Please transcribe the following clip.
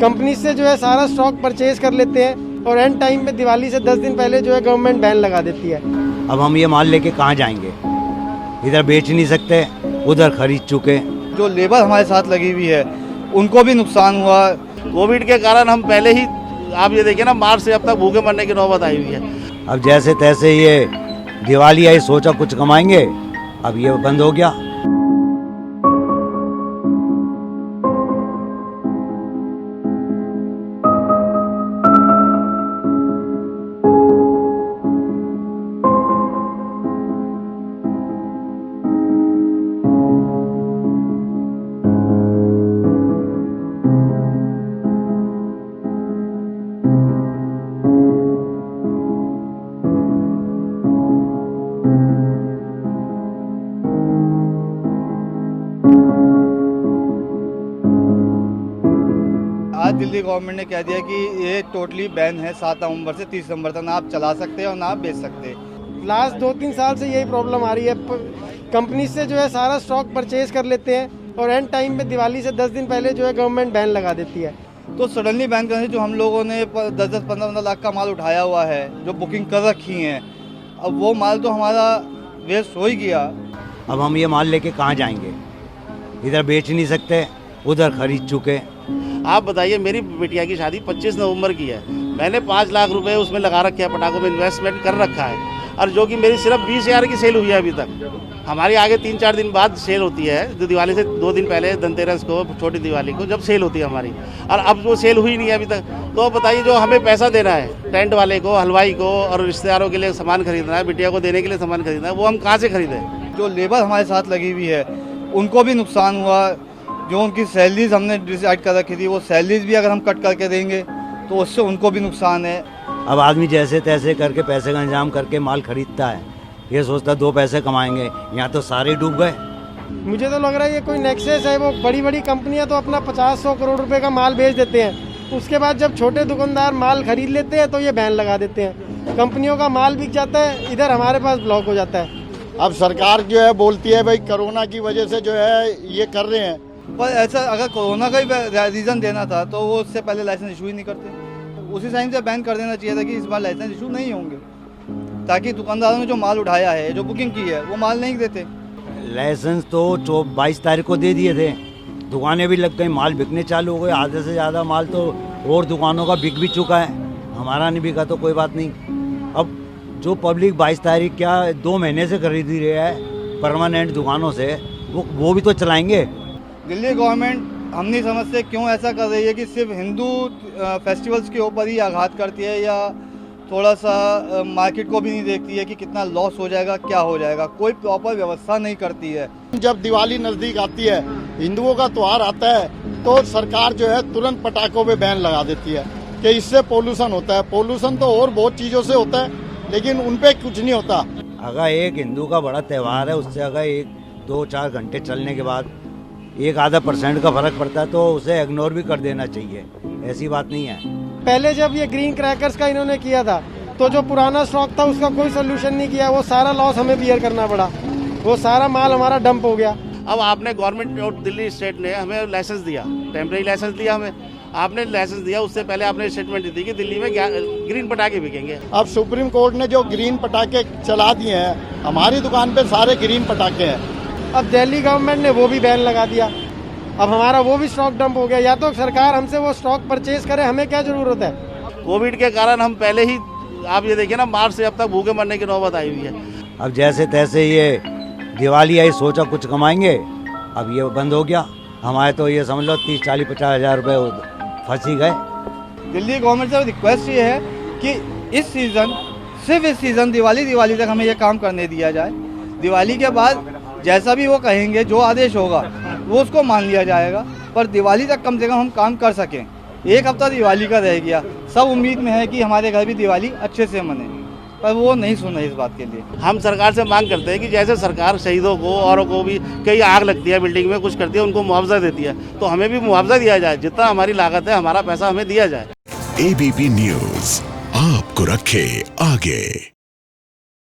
Company से जो है सारा स्टॉक परचेज कर लेते हैं और एंड टाइम पे दिवाली से 10 दिन पहले जो है गवर्नमेंट बैन लगा देती है। अब हम ये माल लेके कहाँ जाएंगे, इधर बेच नहीं सकते, उधर खरीद चुके। जो लेबर हमारे साथ लगी हुई है उनको भी नुकसान हुआ। कोविड के कारण हम पहले ही, आप ये देखिए ना, मार्च से अब तक भूखे मरने की नौबत आई हुई है। अब जैसे तैसे ये दिवाली आई, सोचा कुछ कमाएंगे, अब ये बंद हो गया। आज दिल्ली गवर्नमेंट ने कह दिया कि ये टोटली बैन है 7 नवंबर से 30 नवंबर तक, ना आप चला सकते हैं और ना आप बेच सकते। लास्ट 2-3 साल से यही प्रॉब्लम आ रही है। कंपनी से जो है सारा स्टॉक परचेज कर लेते हैं और एंड टाइम पे दिवाली से 10 दिन पहले जो है गवर्नमेंट बैन लगा देती है। तो सडनली बैन करने से जो हम लोगों ने 10-10, 15-15 लाख का माल उठाया हुआ है, जो बुकिंग कर रखी हैं, अब वो माल तो हमारा वेस्ट हो ही गया। अब हम ये माल लेके कहाँ जाएंगे, इधर बेच नहीं सकते, उधर खरीद चुके। आप बताइए, मेरी बिटिया की शादी 25 नवंबर की है, मैंने 5 लाख रुपए उसमें लगा रखे हैं, पटाखों में इन्वेस्टमेंट कर रखा है, और जो कि मेरी सिर्फ 20,000 की सेल हुई है अभी तक। हमारी आगे 3-4 दिन बाद सेल होती है, जो दिवाली से 2 दिन पहले, धनतेरस को, छोटी दिवाली को, जब सेल होती है हमारी, और अब वो सेल हुई नहीं है अभी तक। तो बताइए, जो हमें पैसा देना है टेंट वाले को, हलवाई को, और रिश्तेदारों के लिए सामान खरीदना है, बिटिया को देने के लिए सामान खरीदना है, वो हम कहाँ से खरीदें। जो लेबर हमारे साथ लगी हुई है उनको भी नुकसान हुआ। जो उनकी सैलरीज हमने डिसाइड कर रखी थी, वो सैलरीज भी अगर हम कट करके देंगे तो उससे उनको भी नुकसान है। अब आदमी जैसे तैसे करके पैसे का इंतजाम करके माल खरीदता है, ये सोचता 2 पैसे कमाएंगे, यहाँ तो सारे डूब गए। मुझे तो लग रहा है ये कोई नेक्सस है। वो बड़ी बड़ी कंपनियां तो अपना 50-100 करोड़ रुपए का माल बेच देते हैं, उसके बाद जब छोटे दुकानदार माल खरीद लेते हैं तो ये बैन लगा देते हैं। कंपनियों का माल बिक जाता है, इधर हमारे पास ब्लॉक हो जाता है। अब सरकार जो है बोलती है भाई कोरोना की वजह से जो है ये कर रहे हैं, पर ऐसा अगर कोरोना का ही रीज़न देना था तो वो उससे पहले लाइसेंस इशू ही नहीं करते। उसी टाइम से बैन कर देना चाहिए था कि इस बार लाइसेंस इशू नहीं होंगे, ताकि दुकानदारों ने जो माल उठाया है, जो बुकिंग की है, वो माल नहीं देते। लाइसेंस तो 22 तारीख को दे दिए थे, दुकानें भी लग गई, माल बिकने चालू हो गए। आधे से ज़्यादा माल तो और दुकानों का बिक भी चुका है, हमारा नहीं बिका तो कोई बात नहीं। अब जो पब्लिक 22 तारीख क्या 2 महीने से खरीद ही रहा है परमानेंट दुकानों से, वो भी तो चलाएंगे। दिल्ली गवर्नमेंट हम नहीं समझते क्यों ऐसा कर रही है कि सिर्फ हिंदू फेस्टिवल्स के ऊपर ही आघात करती है, या थोड़ा सा मार्केट को भी नहीं देखती है कि कितना लॉस हो जाएगा, क्या हो जाएगा। कोई प्रॉपर व्यवस्था नहीं करती है। जब दिवाली नजदीक आती है, हिंदुओं का त्योहार आता है, तो सरकार जो है तुरंत पटाखों पे बैन लगा देती है कि इससे पोल्यूशन होता है। पोल्यूशन तो और बहुत चीजों से होता है, लेकिन उनपे कुछ नहीं होता। अगर एक हिंदू का बड़ा त्यौहार है, उससे अगर 1-2-4 घंटे चलने के बाद 1-आधा% का फर्क पड़ता है तो उसे इग्नोर भी कर देना चाहिए, ऐसी बात नहीं है। पहले जब ये ग्रीन क्रैकर्स का इन्होंने किया था तो जो पुराना स्टॉक था उसका कोई सोल्यूशन नहीं किया, वो सारा लॉस हमें बियर करना पड़ा, वो सारा माल हमारा डंप हो गया। अब आपने गवर्नमेंट और दिल्ली स्टेट ने हमें लाइसेंस दिया, टेम्परेरी लाइसेंस दिया हमें, आपने लाइसेंस दिया, उससे पहले आपने स्टेटमेंट दी थी कि दिल्ली में ग्रीन पटाखे बिकेंगे। अब सुप्रीम कोर्ट ने जो ग्रीन पटाखे चला दिए हैं, हमारी दुकान पे सारे ग्रीन पटाखे हैं। अब दिल्ली गवर्नमेंट ने वो भी बैन लगा दिया, अब हमारा वो भी स्टॉक डंप हो गया। या तो सरकार हमसे वो स्टॉक परचेज करे, हमें क्या जरूरत है। कोविड के कारण हम पहले ही, आप ये देखिए ना, मार्च से अब तक भूखे मरने की नौबत आई हुई है। अब जैसे तैसे ये दिवाली आई, सोचा कुछ कमाएंगे, अब ये बंद हो गया। हमारे तो ये समझ लो 30-40-50 हज़ार रुपये फंस ही गए। दिल्ली गवर्नमेंट से रिक्वेस्ट ये है कि इस सीज़न, सिर्फ इस सीज़न दिवाली तक हमें ये काम करने दिया जाए। दिवाली के बाद जैसा भी वो कहेंगे, जो आदेश होगा वो उसको मान लिया जाएगा, पर दिवाली तक कम से कम हम काम कर सकें। 1 हफ्ता दिवाली का रह गया, सब उम्मीद में है कि हमारे घर भी दिवाली अच्छे से मने, पर वो नहीं सुन रही इस बात के लिए। हम सरकार से मांग करते हैं कि जैसे सरकार शहीदों को, औरों को भी, कई आग लगती है बिल्डिंग में, कुछ करती है, उनको मुआवजा देती है, तो हमें भी मुआवजा दिया जाए, जितना हमारी लागत है हमारा पैसा हमें दिया जाए। ABP न्यूज़ आपको रखे आगे।